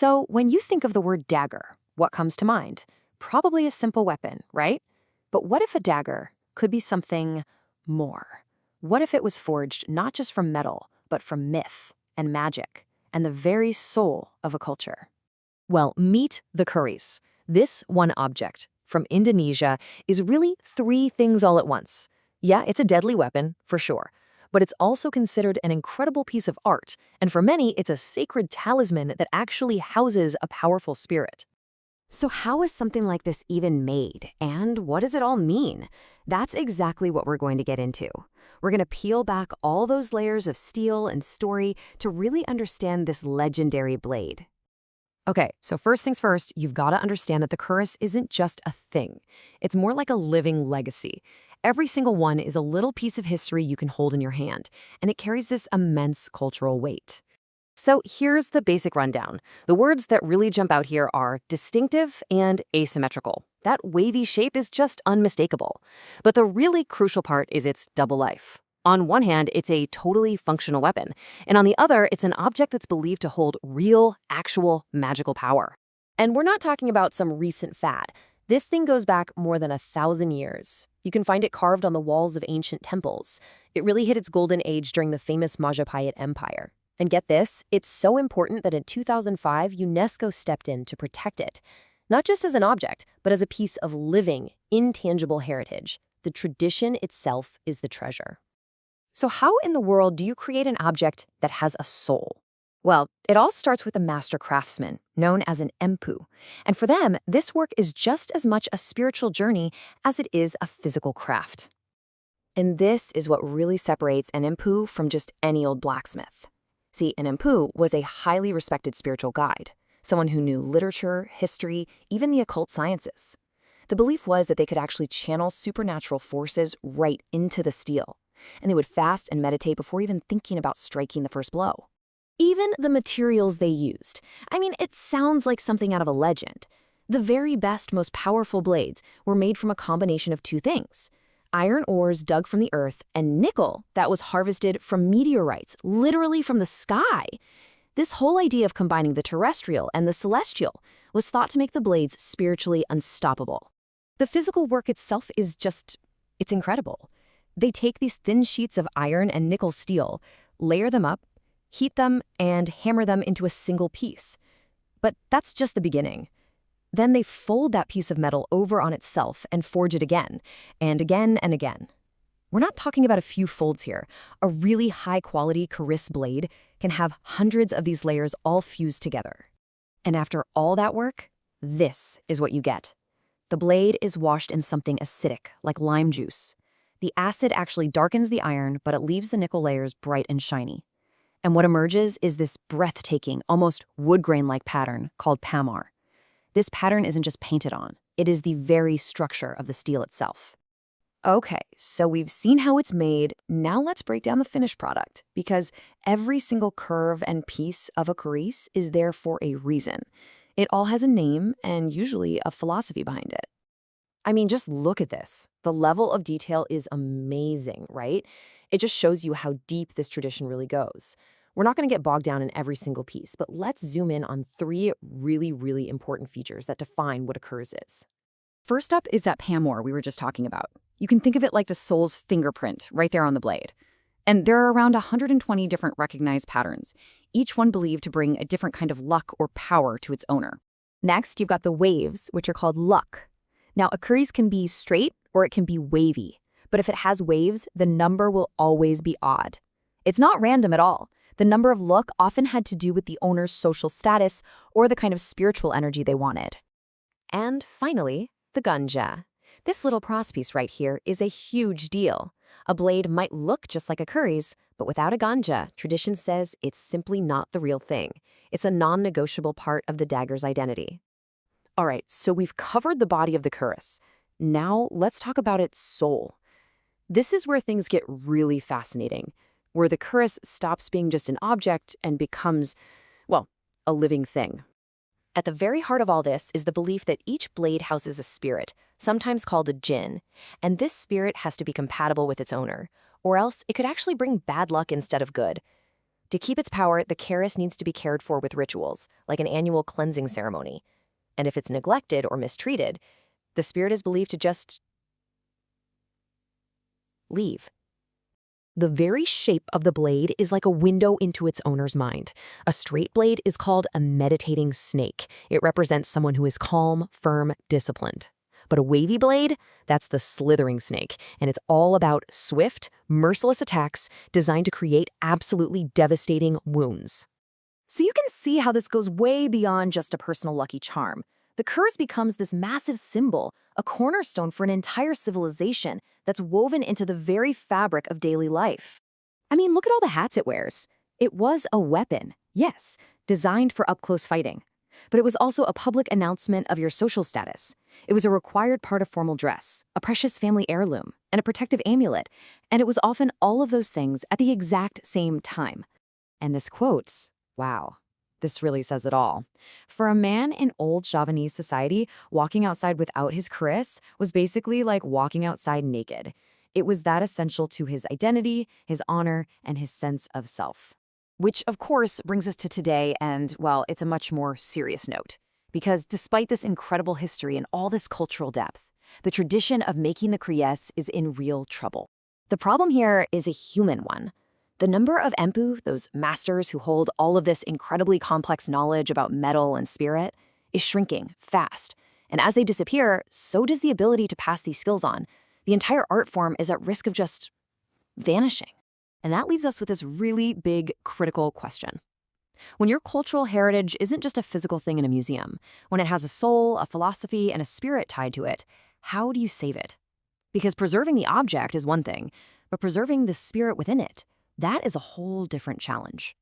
So, when you think of the word dagger, what comes to mind? Probably a simple weapon, right? But what if a dagger could be something more? What if it was forged not just from metal, but from myth and magic and the very soul of a culture? Well, meet the Keris. This one object from Indonesia is really three things all at once. Yeah, it's a deadly weapon, for sure, but it's also considered an incredible piece of art, and for many, it's a sacred talisman that actually houses a powerful spirit. So how is something like this even made? And what does it all mean? That's exactly what we're going to get into. We're going to peel back all those layers of steel and story to really understand this legendary blade. Okay, so first things first, you've got to understand that the Keris isn't just a thing. It's more like a living legacy. Every single one is a little piece of history you can hold in your hand, and it carries this immense cultural weight. So here's the basic rundown. The words that really jump out here are distinctive and asymmetrical. That wavy shape is just unmistakable. But the really crucial part is its double life. On one hand, it's a totally functional weapon, and on the other, it's an object that's believed to hold real, actual magical power. And we're not talking about some recent fad. This thing goes back more than 1,000 years. You can find it carved on the walls of ancient temples. It really hit its golden age during the famous Majapahit Empire. And get this, it's so important that in 2005, UNESCO stepped in to protect it. Not just as an object, but as a piece of living, intangible heritage. The tradition itself is the treasure. So how in the world do you create an object that has a soul? Well, it all starts with a master craftsman, known as an empu. And for them, this work is just as much a spiritual journey as it is a physical craft. And this is what really separates an empu from just any old blacksmith. See, an empu was a highly respected spiritual guide, someone who knew literature, history, even the occult sciences. The belief was that they could actually channel supernatural forces right into the steel, and they would fast and meditate before even thinking about striking the first blow. Even the materials they used. I mean, it sounds like something out of a legend. The very best, most powerful blades were made from a combination of two things: iron ores dug from the earth and nickel that was harvested from meteorites, literally from the sky. This whole idea of combining the terrestrial and the celestial was thought to make the blades spiritually unstoppable. The physical work itself is it's incredible. They take these thin sheets of iron and nickel steel, layer them up, heat them, and hammer them into a single piece. But that's just the beginning. Then they fold that piece of metal over on itself and forge it again, and again and again. We're not talking about a few folds here. A really high-quality Keris blade can have hundreds of these layers all fused together. And after all that work, this is what you get. The blade is washed in something acidic, like lime juice. The acid actually darkens the iron, but it leaves the nickel layers bright and shiny. And what emerges is this breathtaking, almost wood grain-like pattern called pamar. This pattern isn't just painted on, it is the very structure of the steel itself. Okay, so we've seen how it's made, now let's break down the finished product, because every single curve and piece of a Keris is there for a reason. It all has a name and usually a philosophy behind it. I mean, just look at this. The level of detail is amazing, right? It just shows you how deep this tradition really goes. We're not going to get bogged down in every single piece, but let's zoom in on three really, really important features that define what a Keris is. First up is that pamor we were just talking about. You can think of it like the soul's fingerprint right there on the blade. And there are around 120 different recognized patterns, each one believed to bring a different kind of luck or power to its owner. Next, you've got the waves, which are called luck. Now, a Keris can be straight or it can be wavy, but if it has waves, the number will always be odd. It's not random at all. The number of luck often had to do with the owner's social status or the kind of spiritual energy they wanted. And finally, the ganja. This little crosspiece right here is a huge deal. A blade might look just like a Keris, but without a ganja, tradition says it's simply not the real thing. It's a non-negotiable part of the dagger's identity. All right, so we've covered the body of the Keris. Now let's talk about its soul. This is where things get really fascinating, where the Keris stops being just an object and becomes, well, a living thing. At the very heart of all this is the belief that each blade houses a spirit, sometimes called a jinn, and this spirit has to be compatible with its owner, or else it could actually bring bad luck instead of good. To keep its power, the Keris needs to be cared for with rituals, like an annual cleansing ceremony. And if it's neglected or mistreated, the spirit is believed to just leave. The very shape of the blade is like a window into its owner's mind. A straight blade is called a meditating snake. It represents someone who is calm, firm, disciplined. But a wavy blade, that's the slithering snake, and it's all about swift, merciless attacks designed to create absolutely devastating wounds. So you can see how this goes way beyond just a personal lucky charm. The curse becomes this massive symbol, a cornerstone for an entire civilization that's woven into the very fabric of daily life. I mean, look at all the hats it wears. It was a weapon, yes, designed for up-close fighting. But it was also a public announcement of your social status. It was a required part of formal dress, a precious family heirloom, and a protective amulet. And it was often all of those things at the exact same time. And this quotes, wow. This really says it all. For a man in old Javanese society, walking outside without his keris was basically like walking outside naked. It was that essential to his identity, his honor, and his sense of self. Which, of course, brings us to today, and, well, it's a much more serious note. Because despite this incredible history and all this cultural depth, the tradition of making the keris is in real trouble. The problem here is a human one. The number of empu, those masters who hold all of this incredibly complex knowledge about metal and spirit, is shrinking fast. And as they disappear, so does the ability to pass these skills on. The entire art form is at risk of just vanishing. And that leaves us with this really big, critical question. When your cultural heritage isn't just a physical thing in a museum, when it has a soul, a philosophy, and a spirit tied to it, how do you save it? Because preserving the object is one thing, but preserving the spirit within it, that is a whole different challenge.